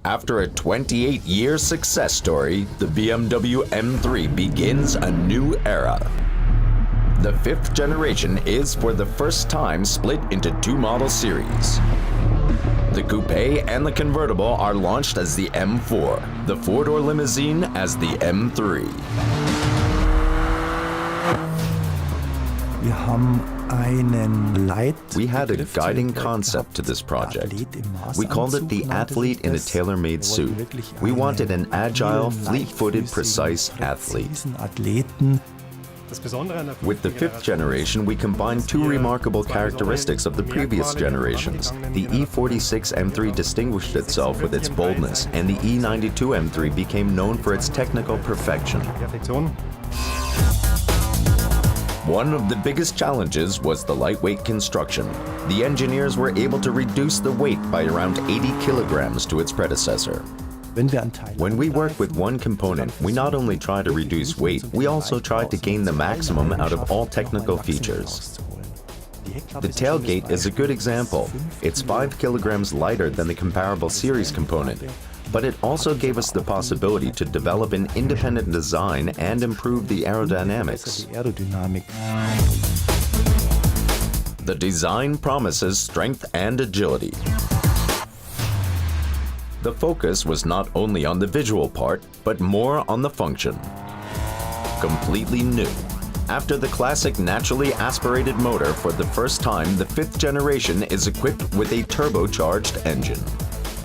After a 28-year success story, the BMW M3 begins a new era. The fifth generation is for the first time split into two model series. The Coupe and the convertible are launched as the M4, the four-door limousine as the M3. We had a guiding concept to this project. We called it the athlete in a tailor-made suit. We wanted an agile, fleet-footed, precise athlete. With the fifth generation, we combined two remarkable characteristics of the previous generations. The E46 M3 distinguished itself with its boldness, and the E92 M3 became known for its technical perfection. One of the biggest challenges was the lightweight construction. The engineers were able to reduce the weight by around 80 kilograms to its predecessor. When we work with one component, we not only try to reduce weight, we also try to gain the maximum out of all technical features. The tailgate is a good example. It's 5 kilograms lighter than the comparable series component, but it also gave us the possibility to develop an independent design and improve the aerodynamics. The design promises strength and agility. The focus was not only on the visual part, but more on the function. Completely new. After the classic naturally aspirated motor, for the first time, the fifth generation is equipped with a turbocharged engine.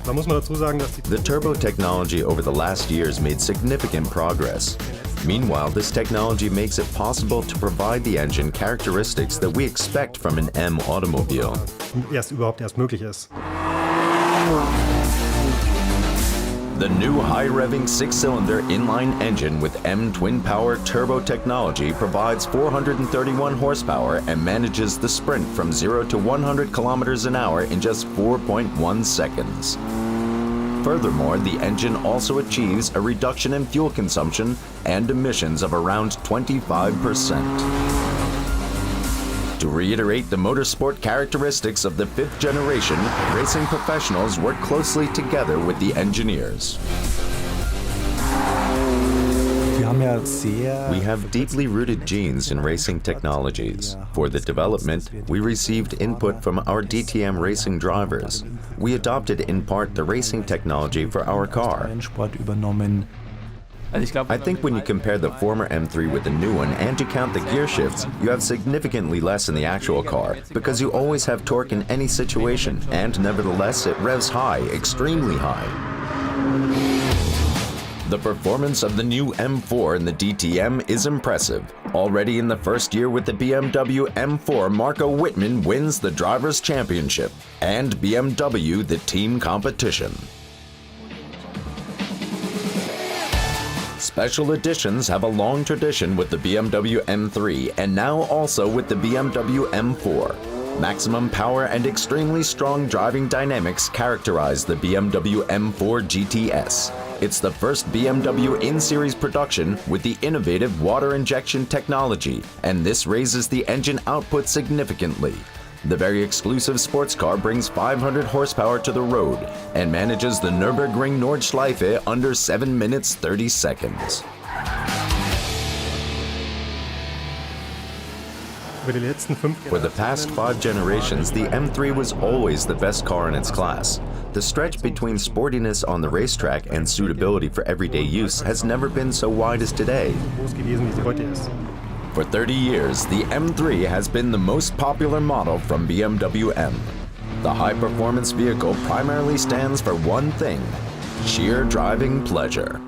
The turbo technology over the last years made significant progress. Meanwhile, this technology makes it possible to provide the engine characteristics that we expect from an M automobile. The new high-revving 6-cylinder inline engine with M twin-power turbo technology provides 431 horsepower and manages the sprint from 0 to 100 kilometers an hour in just 4.1 seconds. Furthermore, the engine also achieves a reduction in fuel consumption and emissions of around 25%. To reiterate the motorsport characteristics of the fifth generation, racing professionals work closely together with the engineers. We have deeply rooted genes in racing technologies. For the development, we received input from our DTM racing drivers. We adopted in part the racing technology for our car. I think when you compare the former M3 with the new one and you count the gear shifts, you have significantly less in the actual car, because you always have torque in any situation, and nevertheless it revs high, extremely high. The performance of the new M4 in the DTM is impressive. Already in the first year with the BMW M4, Marco Wittmann wins the Drivers' Championship, and BMW the team competition. Special editions have a long tradition with the BMW M3 and now also with the BMW M4. Maximum power and extremely strong driving dynamics characterize the BMW M4 GTS. It's the first BMW in-series production with the innovative water injection technology, and this raises the engine output significantly. The very exclusive sports car brings 500 horsepower to the road and manages the Nürburgring Nordschleife under 7 minutes 30 seconds. For the past 5 generations, the M3 was always the best car in its class. The stretch between sportiness on the racetrack and suitability for everyday use has never been so wide as today. For 30 years, the M3 has been the most popular model from BMW M. The high-performance vehicle primarily stands for one thing: sheer driving pleasure.